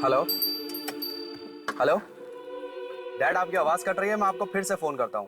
Hello hello dad, आपकी आवाज cut रही है, मैं आपको फिर से फोन करता हूँ।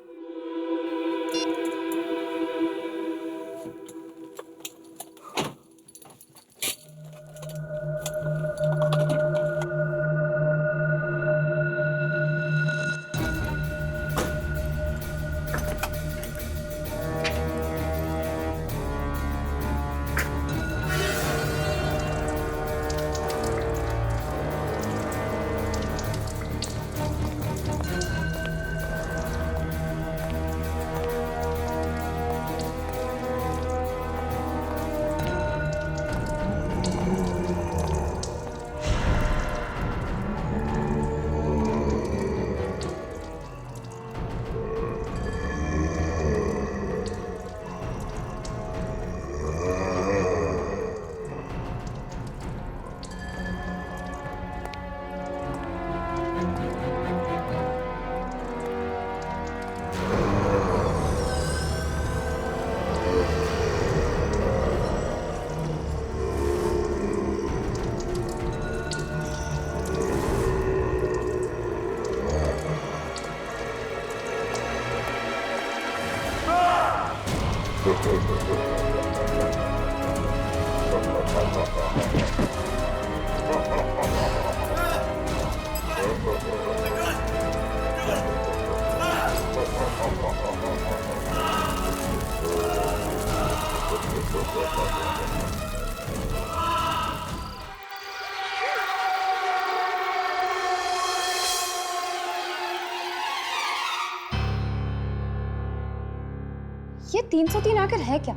ये 303 आखिर है क्या?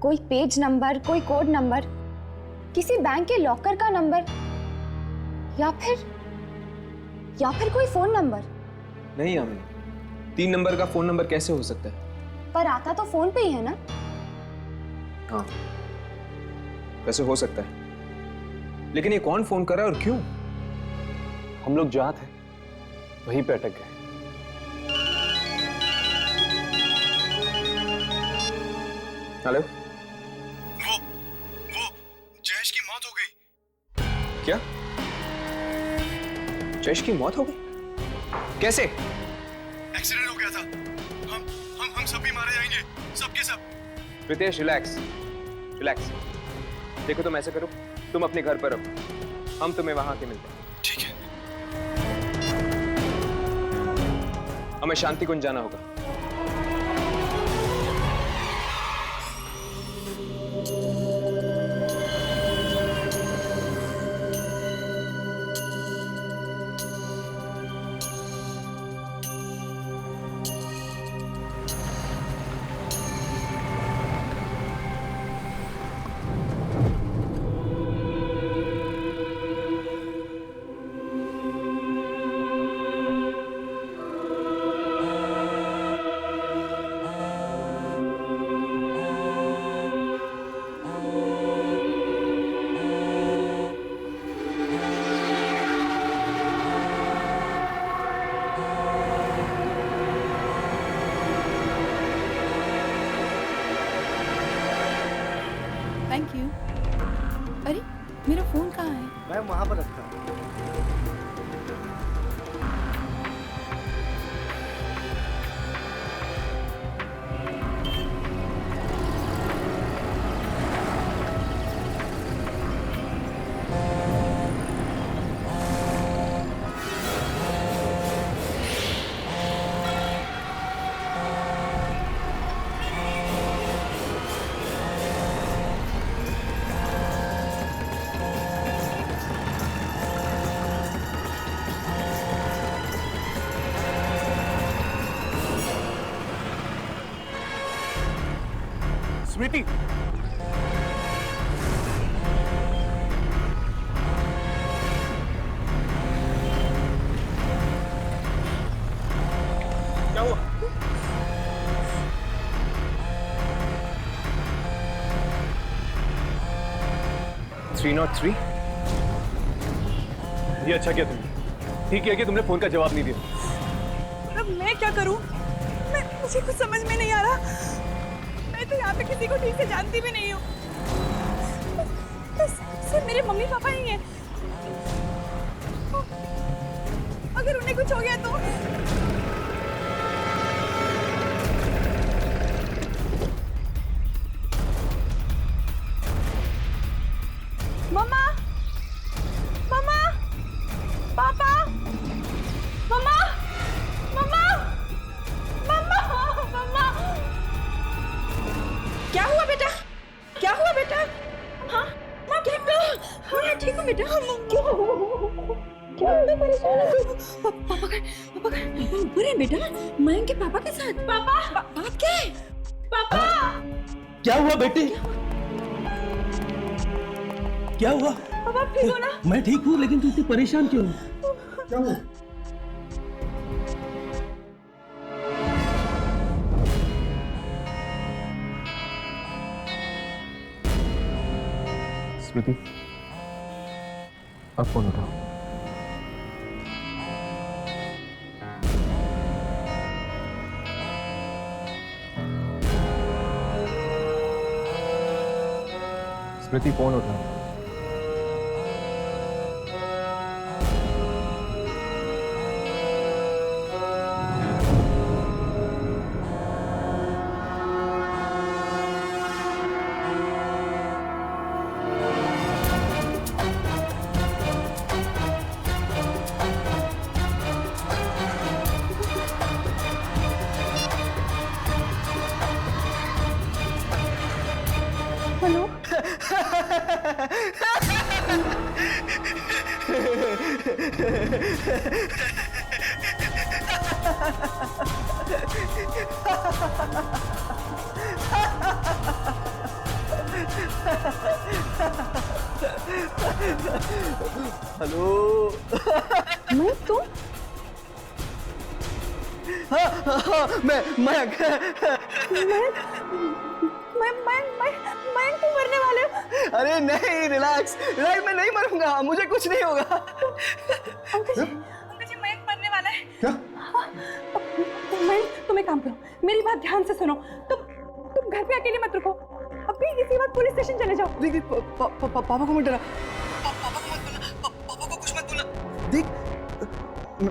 कोई पेज नंबर, कोई कोड नंबर, किसी बैंक के लॉकर का नंबर, या फिर कोई फोन नंबर? नहीं आमिर, 3 नंबर का फोन नंबर कैसे हो सकता है? पर आता तो फोन पे ही है ना? हाँ, वैसे हो सकता है, लेकिन ये कौन फोन कर रहा है और क्यों? हम लोग जहाँ थे वहीं पे अटक गए। हेलो, वो जयेश की मौत हो गई। क्या? जयेश की मौत हो गई? कैसे? एक्सीडेंट हो गया था। हम सब भी मारे जाएंगे, सब के सब। Pritesh, relax relax. देखो, तुम ऐसे करो, तुम अपने घर पर रहो, हम तुम्हें वहां के मिलते हैं। ठीक है। हमें शांति कुंज जाना होगा। Thank you. अरे मेरा फोन कहाँ है? मैं वहां पर रखा हूँ। स्मृति, क्या हुआ? Three not three? ये अच्छा किया तुमने, ठीक किया कि तुमने फोन का जवाब नहीं दिया। अब मैं क्या करूं? मुझे कुछ समझ में नहीं आ रहा। मैं तो यहाँ पे किसी को ठीक से जानती भी नहीं हूँ। सिर्फ मेरे मम्मी पापा ही हैं। अगर उन्हें कुछ हो गया तो? मम्मा, मम्मा, पापा, मम्मा, मम्मा, मम्मा, मम्मा। क्या हुआ बेटा? क्या हुआ बेटा? हाँ, मैं ठीक हूँ। हाँ, मैं ठीक हूँ बेटा। क्यों? क्या इतना परेशान है तू? पापा अरे बेटा, मयंक के पापा के साथ। पापा, बात क्या है? पापा, क्या हुआ बेटी? क्या हुआ? पापा ठीक हो ना? मैं ठीक हूँ, लेकिन तू इतनी परेशान क्यों है? क्या हुआ? स्मृति, अब फोन उठाओ। स्मृति, फोन उठाओ। Hello, hello. मैं तुम? मैं तुम मरने वाले हो? अरे नहीं, रिलैक्स रिलैक्स, मैं नहीं मरूंगा, मुझे कुछ नहीं होगा। अंकल जी मयंक मरने वाला है। क्या? मयंक, तुम एक काम करो, मेरी बात ध्यान से सुनो। तुम घर पे अकेले मत रुको, अभी इसी वक्त पुलिस स्टेशन चले जाओ। देख देख, पापा को मत डरा, पापा को मत बोलना, पापा को कुछ मत बोलना। देख,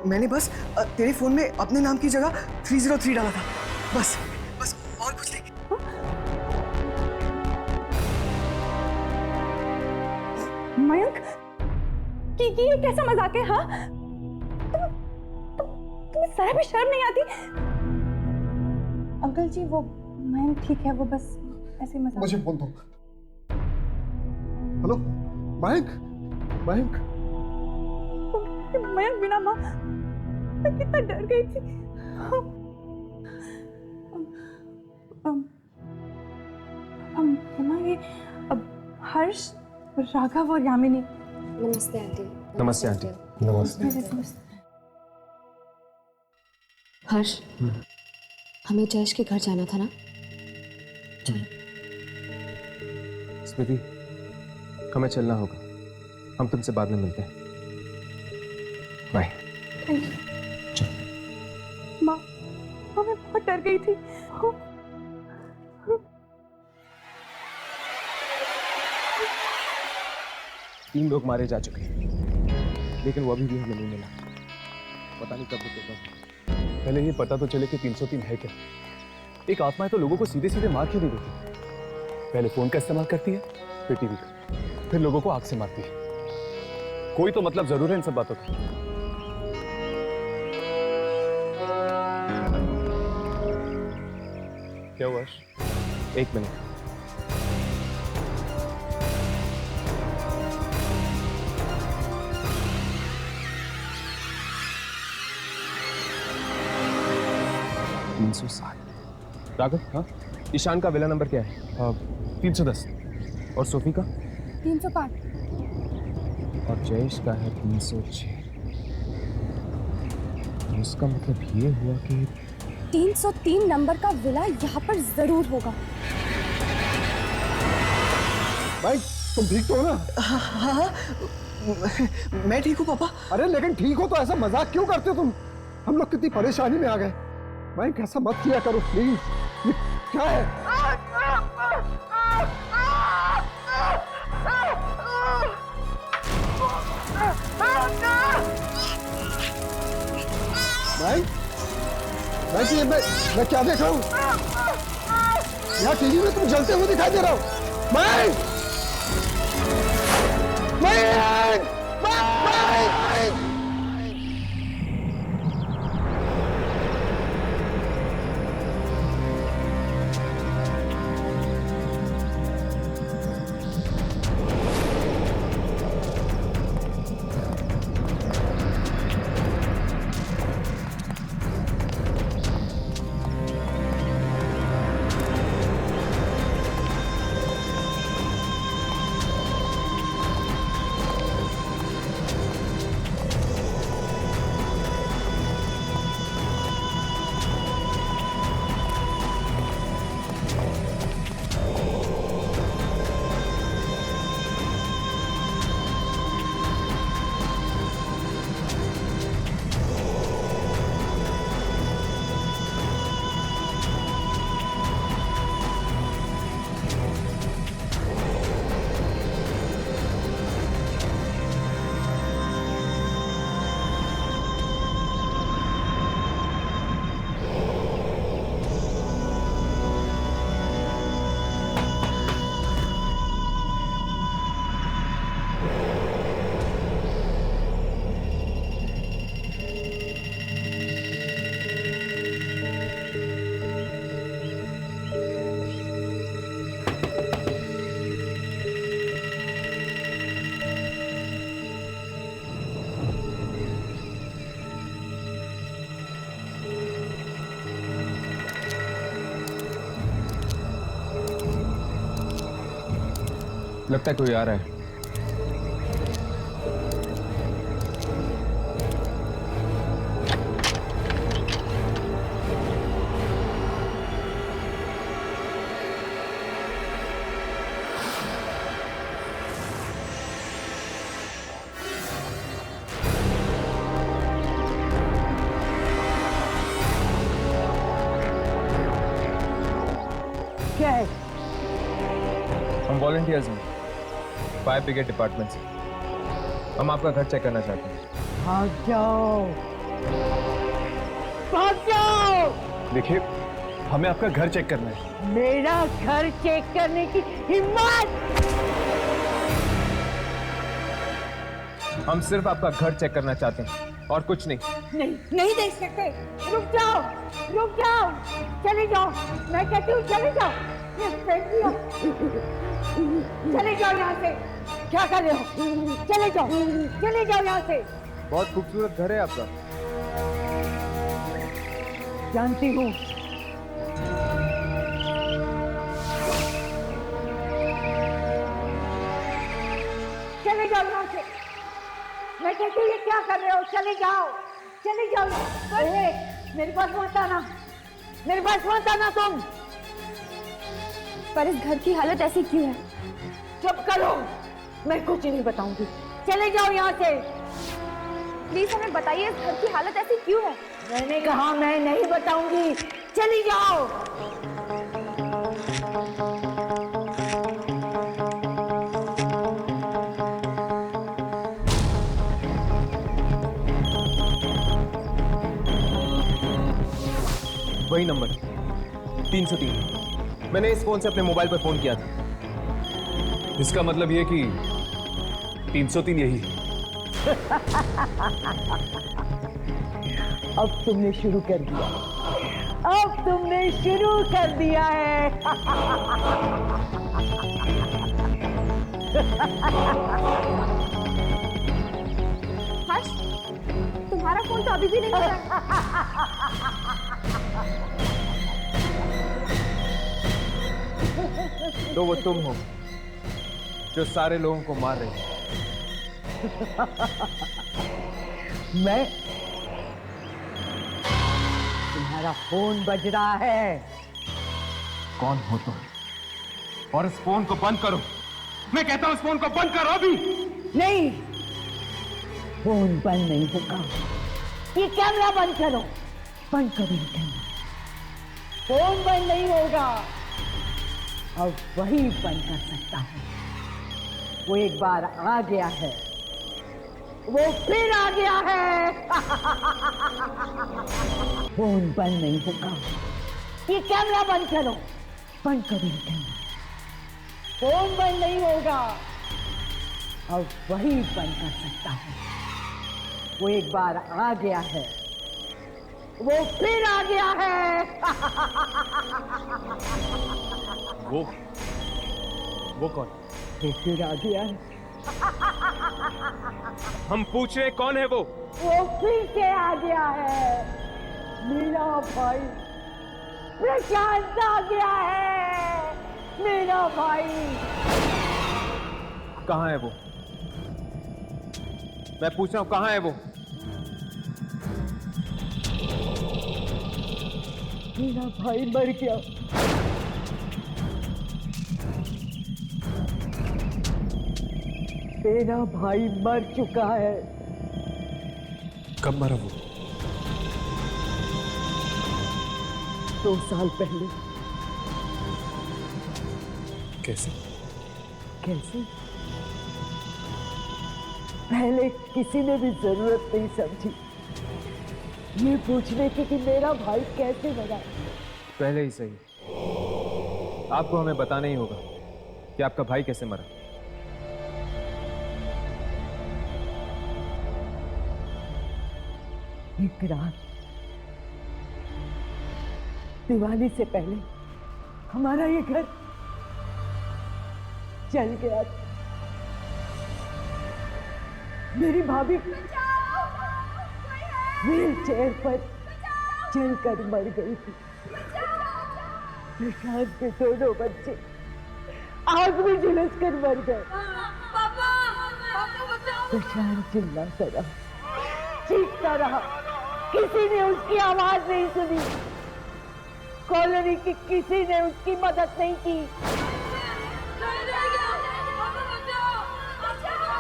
मैंने बस तेरे फोन में अपने नाम की जगह 303 डाला था, बस बस, और कुछ नहीं। मयंक, की ये कैसा मजाक है? हाँ, तुम्हें जरा भी शर्म नहीं आती? अंकल जी, वो मयंक ठीक है, वो बस ऐसे मजाक। मुझे फोन दो। हेलो, मयंक, मयंक। मयंक बिना माँ, मैं कितना डर गई थी। माँ, ये अब हर्ष, राघव और यामिनी। नमस्ते आंटी। नमस्ते आंटी। नमस्ते। हर्ष, हमें जयेश के घर जाना था ना? स्मृति, हमें चलना होगा, हम तुमसे बाद में मिलते हैं। बाय। माँ, मैं बहुत डर गई थी। 3 लोग मारे जा चुके हैं, लेकिन वो अभी भी हमें नहीं मिला। पता नहीं कब रुकेगा। पहले ये पता तो चले कि 303 है क्या। एक आत्मा है तो लोगों को सीधे सीधे मार क्यों नहीं देती? पहले फोन का इस्तेमाल करती है, फिर टीवी का, फिर लोगों को आग से मारती है। कोई तो मतलब जरूर है इन सब बातों का। क्या हुआ? 1 मिनट। राघव, हाँ, ईशान का विला नंबर क्या है? 310। और सोफी का? 305। और जयेश का है 306। तो इसका मतलब ये हुआ कि 303 नंबर का विला यहाँ पर जरूर होगा। भाई, तुम ठीक तो हो ना? हाँ, मैं ठीक हूँ पापा। अरे लेकिन ठीक हो तो ऐसा मजाक क्यों करते हो तुम? हम लोग कितनी परेशानी में आ गए। भाई, ऐसा मत किया करो प्लीज। ये क्या है? जानती है मैं क्या देख रहा हूँ? यहाँ टीवी में तुम जलते हुए दिखाई दे रहा हो। मैं लगता है कोई आ रहा है। क्या है? हम वॉलंटियर्स हैं, फायर ब्रिगेड डिपार्टमेंट से। हम आपका घर चेक करना चाहते हैं। भाग जाओ, भाग जाओ। देखिए, हमें आपका घर चेक करना है। मेरा घर चेक करने की हिम्मत? हम सिर्फ आपका घर चेक करना चाहते हैं और कुछ नहीं। नहीं देख सकते। रुक जाओ, रुक जाओ, चले जाओ। मैं कहती हूँ चले जाओ। चले जाओ यहाँ से। क्या कर रहे हो? चले जाओ, चले जाओ यहाँ से। बहुत खूबसूरत घर है आपका। जानती हूँ। चले जाओ यहाँ से। मैं कहती हूँ ये क्या कर रहे हो? चले जाओ, चले जाओ। मेरे पास मत आना, मेरे पास मत आना तुम। पर इस घर की हालत ऐसी क्यों है? चुप करो, मैं कुछ नहीं बताऊंगी। चले जाओ यहाँ से। प्लीज हमें बताइए इस घर की हालत ऐसी क्यों है? मैंने कहा मैं नहीं बताऊंगी। चली जाओ। वही नंबर 303। मैंने इस फोन से अपने मोबाइल पर फोन किया था। इसका मतलब ये कि 303 यही है। अब तुमने शुरू कर दिया, अब तुमने शुरू कर दिया है। हर्ष, तुम्हारा फोन तो अभी भी नहीं बजा। तो वो तुम हो जो सारे लोगों को मार रहे हो। मैं? तुम्हारा फोन बज रहा है। कौन हो तुम? और इस फोन को बंद करो। मैं कहता हूं इस फोन को बंद करो अभी। नहीं, फोन बंद नहीं होगा। ये कैमरा बंद करो, बंद करो ये कैमरा। फोन बंद नहीं होगा। अब वही बंद कर सकता है। वो एक बार आ गया है वो फिर आ गया है। फोन बंद नहीं होगा। ये कैमरा बंद करो, बंद करो ये कैमरा। फोन बंद नहीं होगा। अब वही बंद कर सकता है। वो एक बार आ गया है, वो फिर आ गया है। वो कौन? वो फिर आ गया है। हम पूछ रहे हैं कौन है वो? वो फिर से आ गया है। मेरा भाई प्रशांत आ गया है। मेरा भाई। कहाँ है वो? मैं पूछ रहा हूँ कहाँ है वो? मेरा भाई मर गया। मेरा भाई मर चुका है। कब मरा वो? 2 साल पहले। कैसे? कैसे? पहले किसी ने भी जरूरत नहीं समझी ये पूछने की कि मेरा भाई कैसे मरा। पहले ही सही, आपको हमें बताना ही होगा कि आपका भाई कैसे मरा। एक रात दिवाली से पहले हमारा ये घर जल गया था। मेरी भाभी व्हील चेयर पर जलकर मर गई थी। प्रशांत के दोनों बच्चे आग में झुलस कर मर गए। प्रशांत चिल्लाता रहा, चीखता रहा, किसी ने उसकी आवाज नहीं सुनी। कॉलोनी की किसी ने उसकी मदद नहीं की।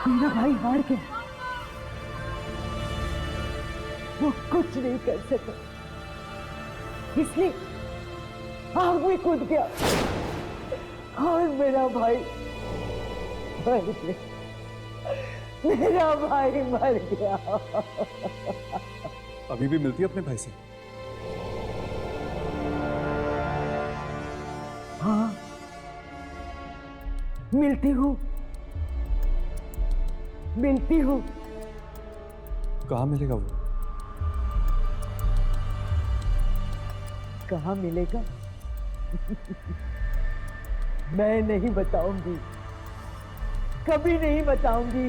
मेरा भाई हार गया। वो कुछ नहीं कर सका, इसलिए आग में कूद गया और मेरा भाई मर गया। मेरा भाई मर गया। अभी भी मिलती है अपने भाई से? हाँ, मिलती हूँ। कहाँ मिलेगा वो? कहाँ मिलेगा? मैं नहीं बताऊंगी, कभी नहीं बताऊंगी।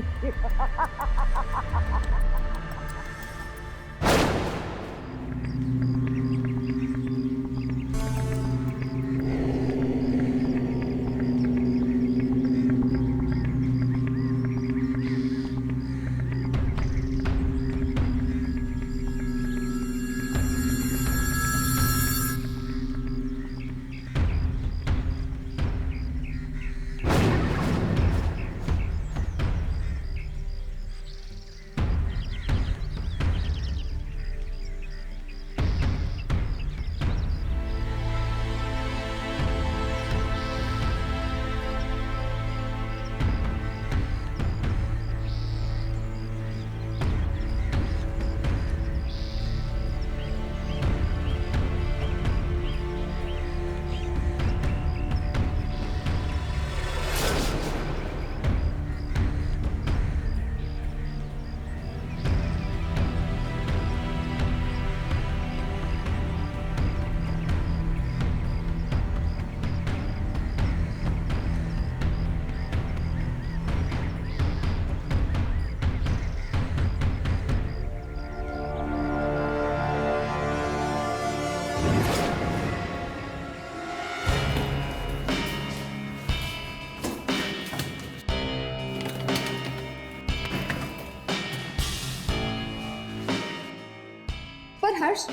पर हर्ष,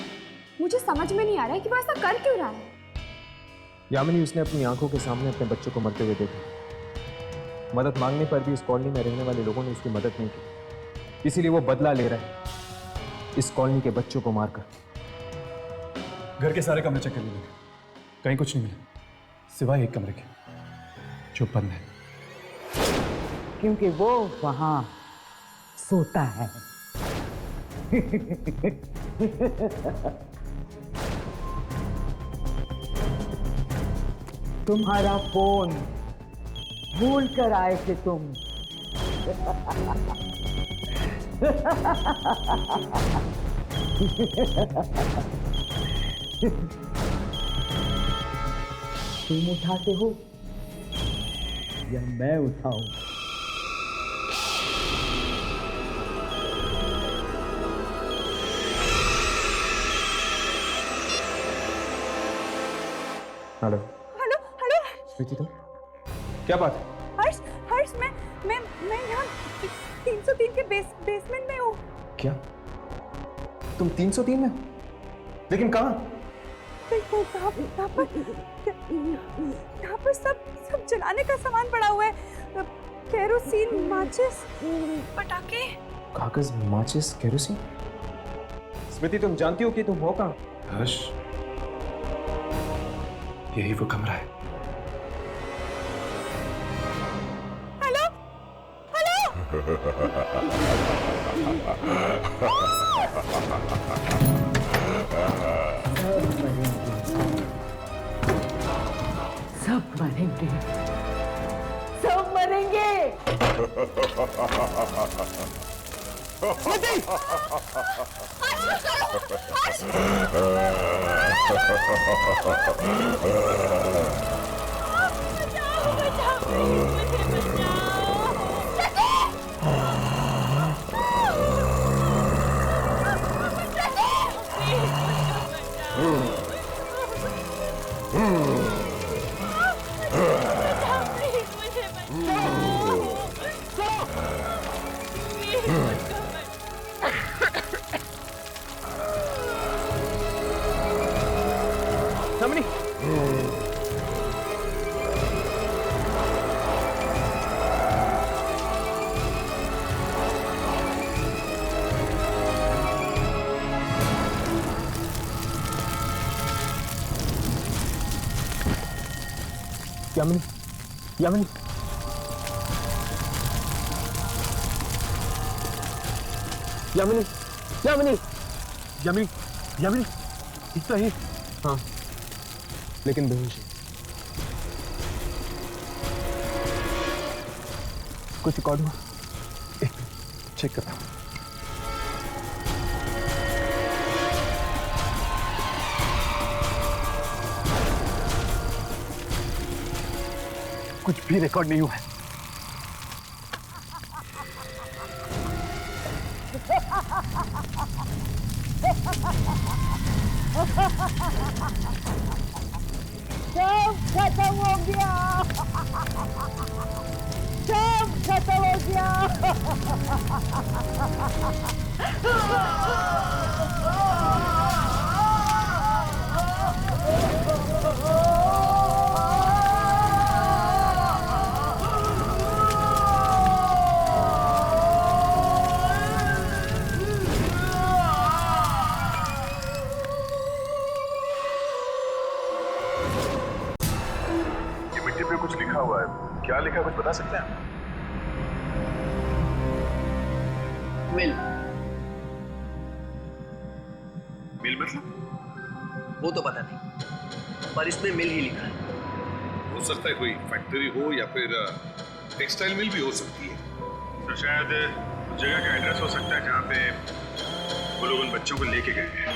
मुझे समझ में नहीं आ रहा है कि वो ऐसा कर क्यों रहा है। यामिनी, उसने अपनी आंखों के सामने अपने बच्चों को मरते हुए देखा। मदद मांगने पर भी इस कॉलोनी में रहने वाले लोगों ने उसकी मदद नहीं की, इसीलिए वो बदला ले रहा है इस कॉलोनी के बच्चों को मारकर। घर के सारे कमरे चेक कर लिए, कहीं कुछ नहीं मिला सिवाय एक कमरे के जो बंद है। क्योंकि वो वहां सोता है। तुम्हारा फोन भूल कर आए थे तुम। तुम उठाते हो या मैं उठाऊं? हेलो हेलो हेलो स्मृति, तुम क्या बात है? हर्ष हर्ष मैं यहाँ 303 के बेसमेंट में हूँ। क्या तुम 303 में? लेकिन कहाँ? यहाँ पर सब जलाने का सामान पड़ा हुआ है। केरोसिन, माचिस, पटाखे। कागज, माचिस, केरोसिन। स्मृति, तुम जानती हो कि तुम हो कहाँ? हर्ष, यही वो कमरा है। हेलो हेलो सब मरेंगे, सब मरेंगे। यामिनी, यामिनी, यामिनी, यामिनी, यामिनी, यामिनी, यामिनी, ठीक तो है? हाँ, लेकिन बेहोश है। कुछ रिकॉर्ड हुआ? एक चेक करता हूँ। कुछ भी रिकॉर्ड नहीं हुआ है। सब खत्म हो गया, सब खत्म हो गया। मिट्टी पे कुछ लिखा हुआ है, क्या लिखा है कुछ बता सकते हैं? मिल मिल मतलब? वो तो पता नहीं, पर इसमें मिल ही लिखा है। हो सकता है कोई फैक्ट्री हो या फिर टेक्सटाइल मिल भी हो सकती है। तो शायद जगह का एड्रेस हो सकता है जहाँ पे वो लोग उन बच्चों को लेके गए हैं।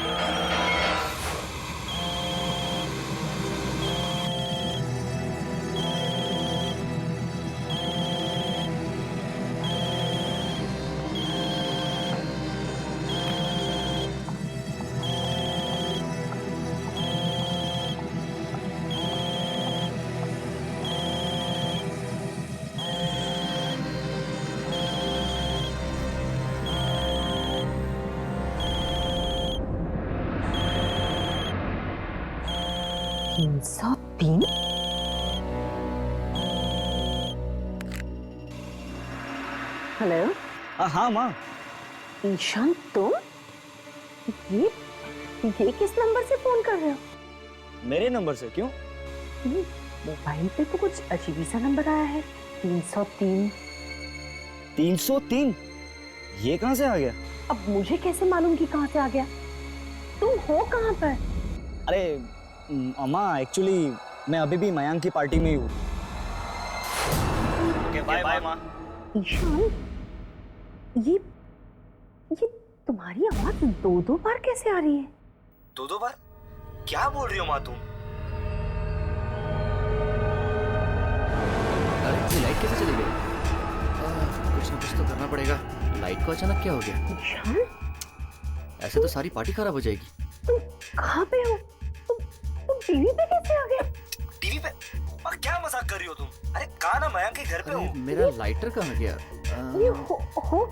हेलो। हाँ माँ। ईशान, तुम ये किस नंबर से फोन कर रहे हो? मेरे नंबर से क्यों? मोबाइल पे तो कुछ अजीब सा नंबर आया है, 303। 303? ये कहाँ से आ गया? अब मुझे कैसे मालूम कि कहाँ से आ गया? तुम हो कहाँ पर? अरे अम्मा, एक्चुअली मैं अभी भी मयंक की पार्टी में ही हूँ। बाय बाय माँ। ईशान, ये तुम्हारी आवाज दो बार कैसे आ रही है? दो बार? क्या बोल रही हो माँ तुम? अरे ये लाइट कैसे चली गई? कुछ ना कुछ तो करना पड़ेगा। लाइट को अचानक क्या हो गया? ईशान, ऐसे तो सारी पार्टी खराब हो जाएगी। तुम कहाँ पे हो? तुम टीवी पे कैसे आ गए? टीवी पे? माँ क्या मजाक कर रही हो तुम? अरे कहा ना मयंक के घर पे हूँ। मेरा लाइटर कहाँ गया? ये हो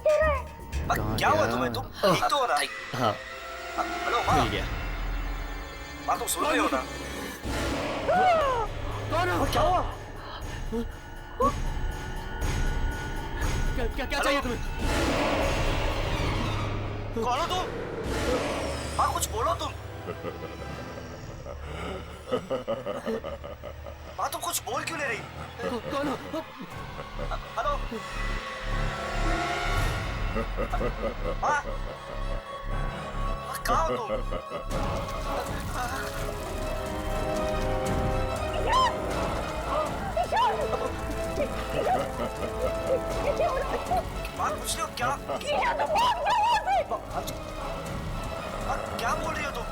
क्या रहा है? माँ क्या हुआ तुम्हें? तुम ठीक तो हो ना? हाँ, हेलो माँ। मिल गया। माँ तुम सुन रही हो ना? कौन हो? क्या हुआ? क्या चाहिए तुम्हें? कौन हो तुम? माँ कुछ बोलो तुम। माँ तुम कुछ बोल क्यों नहीं रही? कौन हो? हेलो माँ, कहाँ हो तुम? माँ कुछ नहीं हो क्या? क्या बोल रही हो तुम?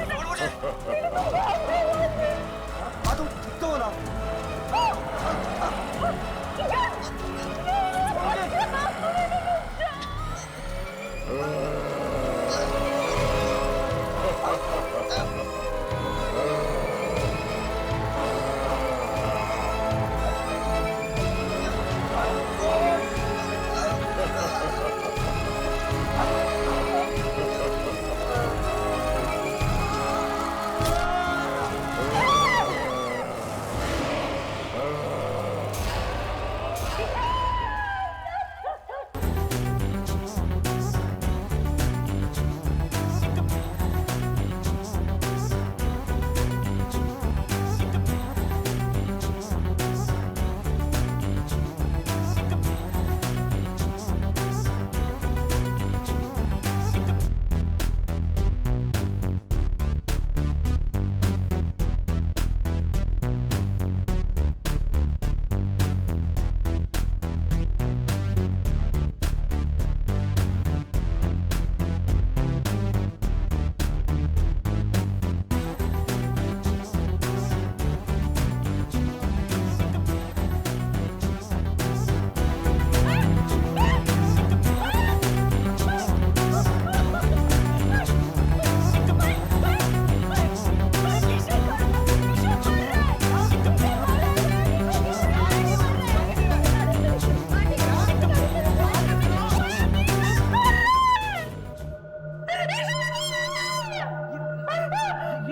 बोल मुझे। माँ तुम ठीक तो हो ना?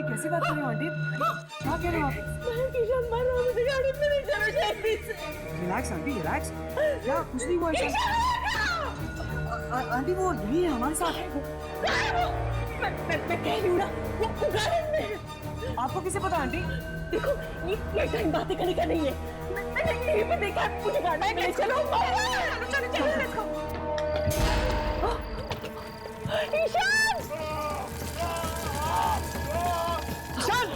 कैसी बात कर रहे हो आंटी? क्या कह रहे हो आप? Relax aunty, relax. क्या कुछ नहीं हुआ ऐसा? आंटी वो यही है हमारे साथ। मैं कह रही हूँ ना, वो गार्डन में है। आपको किसे पता आंटी? देखो ये टाइम बातें करने का नहीं है। मैंने टीवी पे देखा, मुझे गार्डन में ले चलो। चलो चलो लेट्स गो। ईशान! ईशान!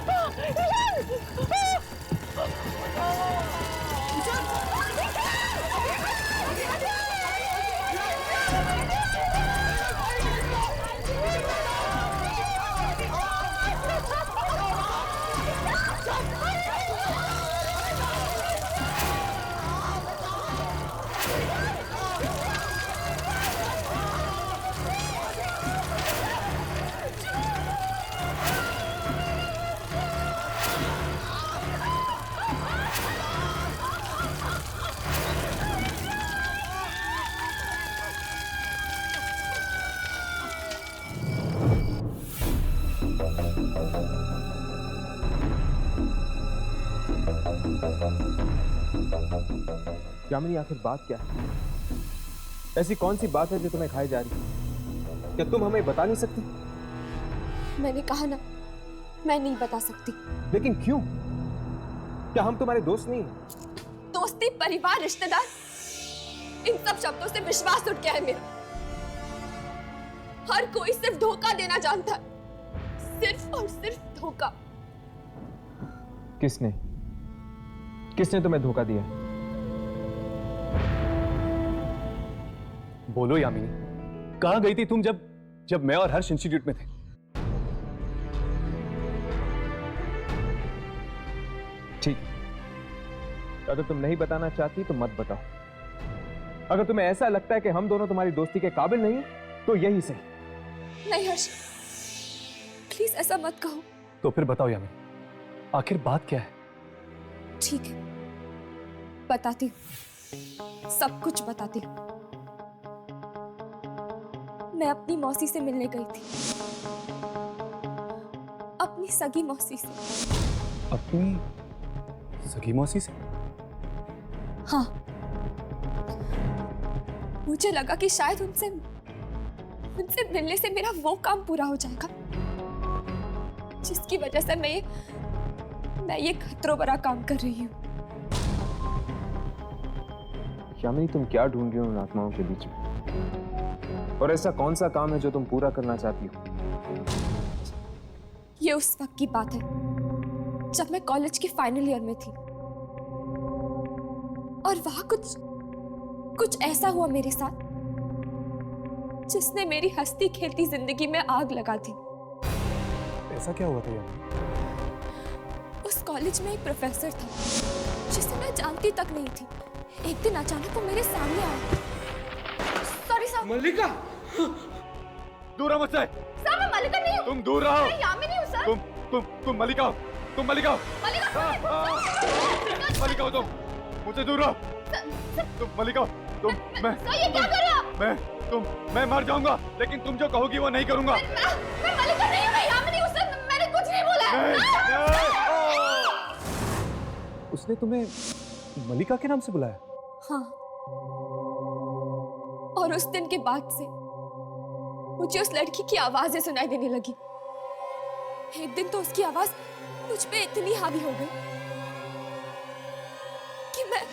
यामिनी आखिर बात क्या है? ऐसी कौन सी बात है जो तुम्हें खाई जा रही है? क्या तुम हमें बता नहीं सकती? मैंने कहा ना, मैं नहीं बता सकती। लेकिन क्यों? क्या हम तुम्हारे दोस्त नहीं हैं? दोस्ती, परिवार, रिश्तेदार, इन सब शब्दों से विश्वास उठ गया है मेरा। हर कोई सिर्फ धोखा देना जानता है, सिर्फ और सिर्फ धोखा। किसने किसने तुम्हें धोखा दिया? बोलो यामिनी, कहां गई थी तुम जब मैं और हर्ष इंस्टीट्यूट में थे? ठीक, अगर तुम नहीं बताना चाहती तो मत बताओ। अगर तुम्हें ऐसा लगता है कि हम दोनों तुम्हारी दोस्ती के काबिल नहीं तो यही सही। नहीं हर्ष, प्लीज ऐसा मत कहो। तो फिर बताओ यामिनी, आखिर बात क्या है? ठीक है, बताती हूँ, सब कुछ बताती हूँ। मैं अपनी मौसी से मिलने गई थी, अपनी सगी मौसी से। अपनी सगी मौसी से? हाँ, मुझे लगा कि शायद उनसे मिलने से मेरा वो काम पूरा हो जाएगा जिसकी वजह से मैं ये खतरों भरा काम कर रही हूँ। यामिनी, तुम क्या ढूंढ रही हो उन आत्माओं के बीच में? और ऐसा कौन सा काम है जो तुम पूरा करना चाहती हो? ये उस वक्त की बात है जब मैं कॉलेज के फाइनल ईयर में थी और वहां कुछ ऐसा हुआ मेरे साथ जिसने मेरी हंसती खेलती जिंदगी में आग लगा दी। ऐसा क्या हुआ था यामिनी? उस कॉलेज में एक प्रोफेसर था जिसे मैं जानती तक नहीं थी। एक दिन अचानक वो मेरे सामने आया। Sorry sir. मल्लिका, दूर रहो मुझसे। सर, मैं मल्लिका नहीं हूँ। तुम दूर रहो। मैं यामिनी हूँ सर। तुम मल्लिका हो। तुम मल्लिका हो। मल्लिका हो तुम। मुझसे दूर रहो। तुम मल्लिका हो। तुम मैं सर, ये क्या कर रहे हो आप? मैं मर जाऊंगा, लेकिन तुम जो कहोगी वो नहीं करूंगा। मैं मल्लिका नहीं हूँ, मैं यामिनी हूँ सर। मैंने कुछ नहीं बोला है। उसने तुम्हें मल्लिका के नाम से बुलाया? हाँ, और उस दिन के बाद से मुझे उस लड़की की आवाजें सुनाई देने लगी। एक दिन तो उसकी आवाज मुझ पे इतनी हावी हो गई कि मैं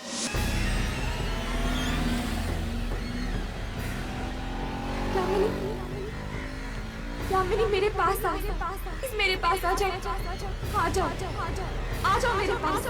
यामिनी मेरे पास आ जाओ। मेरे पास आ जाओ। आ जाओ, आ जाओ मेरे पास।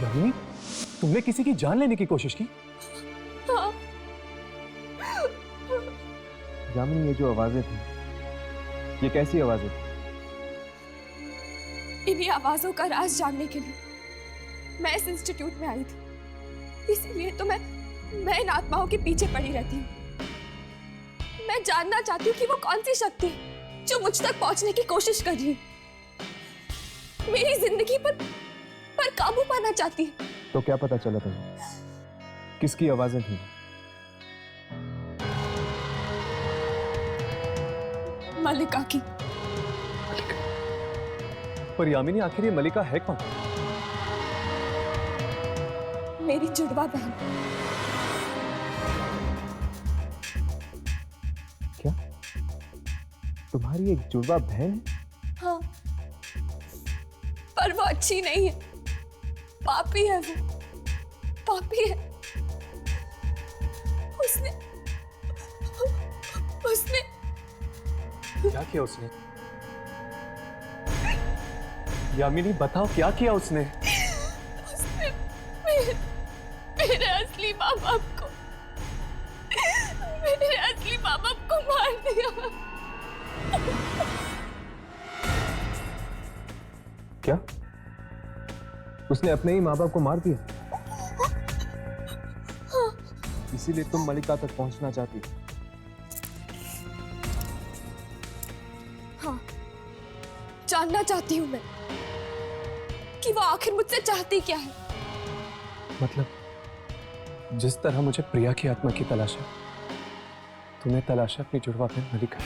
यामिनी, तुमने किसी की जान लेने की कोशिश की? यामिनी, ये जो आवाजें थी, ये कैसी आवाजें थी? इन्हीं आवाजों का राज जानने के लिए मैं इस इंस्टीट्यूट में आई थी। इसीलिए तो मैं इन आत्माओं के पीछे पड़ी रहती हूँ। मैं जानना चाहती हूँ कि वो कौन सी शक्ति है जो मुझ तक पहुंचने की कोशिश कर रही है, मेरी जिंदगी पर काबू पाना चाहती है। तो क्या पता चला तुम्हें? किसकी आवाजें थी? मल्लिका की। पर यामिनी, आखिर ये मल्लिका है कौन? मेरी जुड़वा बहन। क्या तुम्हारी एक जुड़वा बहन? हाँ, पर वो अच्छी नहीं है, पापी है। वो पापी है। उसने क्या किया उसने? यामिनी, बताओ क्या किया उसने? मेरे असली माँ बाप को मार दिया। क्या उसने अपने ही माँ बाप को मार दिया। इसीलिए तुम मलिका तक पहुंचना चाहती थी। हाँ, जानना चाहती हूँ मैं कि वो आखिर मुझसे चाहती क्या है। मतलब जिस तरह मुझे प्रिया की आत्मा की तलाश है, तुम्हें तलाश है अपनी जुड़वा बहन मलिका।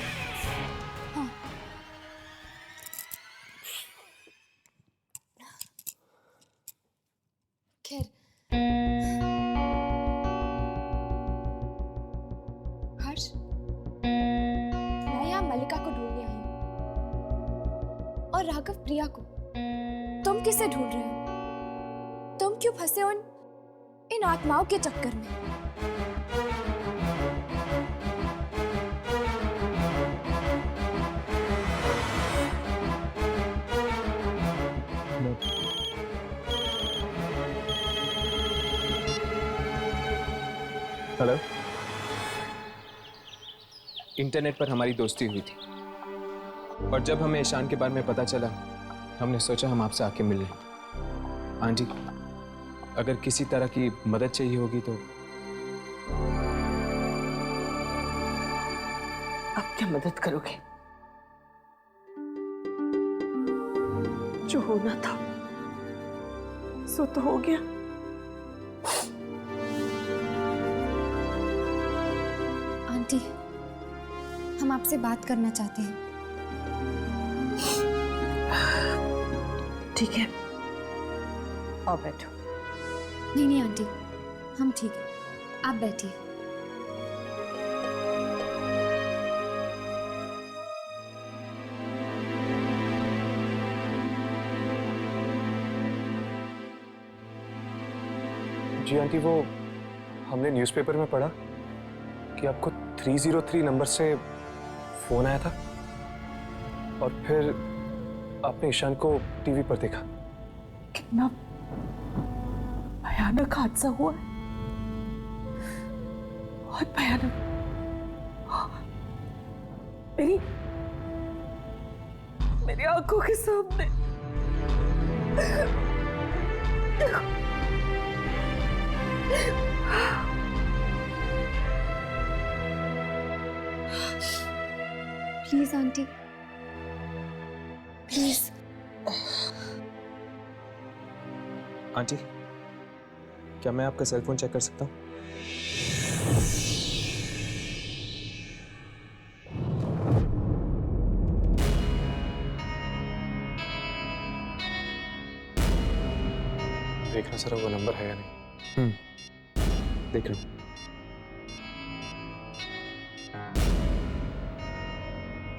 हाँ। खैर, हर्ष, मैं यहाँ मलिका को ढूंढने आई हूँ और राघव प्रिया को। तुम किसे ढूंढ रहे हो? तुम क्यों फंसे हो इन आत्माओं के चक्कर में? हेलो। इंटरनेट पर हमारी दोस्ती हुई थी और जब हमें ईशान के बारे में पता चला, हमने सोचा हम आपसे आके मिल लें। आंटी, अगर किसी तरह की मदद चाहिए होगी तो। अब क्या मदद करोगे? जो होना था सो तो हो गया। आंटी, हम आपसे बात करना चाहते हैं। ठीक है, आओ बैठो। नहीं आंटी, हम ठीक है, आप बैठिए। जी आंटी, वो हमने न्यूज़पेपर में पढ़ा कि आपको 303 नंबर से फोन आया था और फिर आपने ईशान को टीवी पर देखा। कितना भयानक हादसा हुआ है, बहुत भयानक। मेरी आंखों के सामने। Please aunty, please. आंटी, क्या मैं आपका सेल फोन चेक कर सकता हूँ? देखना सर वो नंबर है या नहीं। देख लो।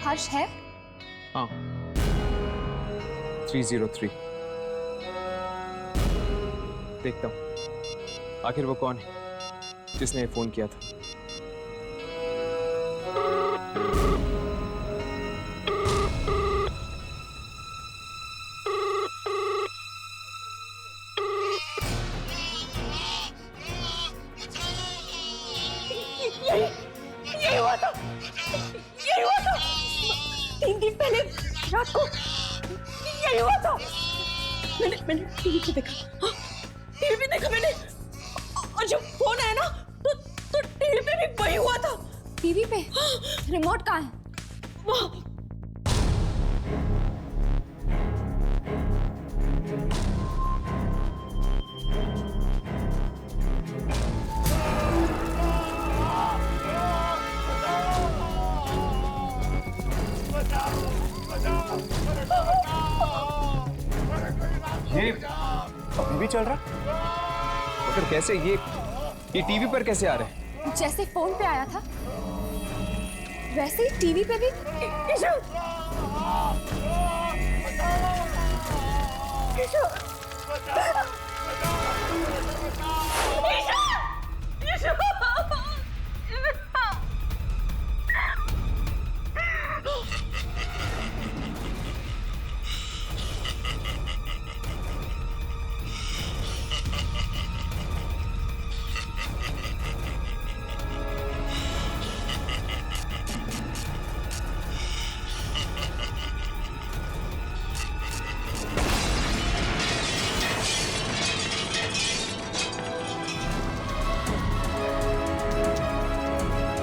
हर्ष है? हाँ, 303। देखता हूँ आखिर वो कौन है जिसने फोन किया था। यही हुआ था, यही हुआ था 3 दिन पहले रात को, यही हुआ था। मैंने टीवी पे देखा। हाँ, टीवी पे देखा मैंने, और जब फोन आया ना तो टीवी पे भी वही हुआ था। टीवी पे? रिमोट कहाँ है? वहाँ। ये अभी भी चल रहा? मगर कैसे? ये टीवी पर कैसे आ रहे हैं? जैसे फोन पे आया था वैसे ही टीवी पे भी। ईशा!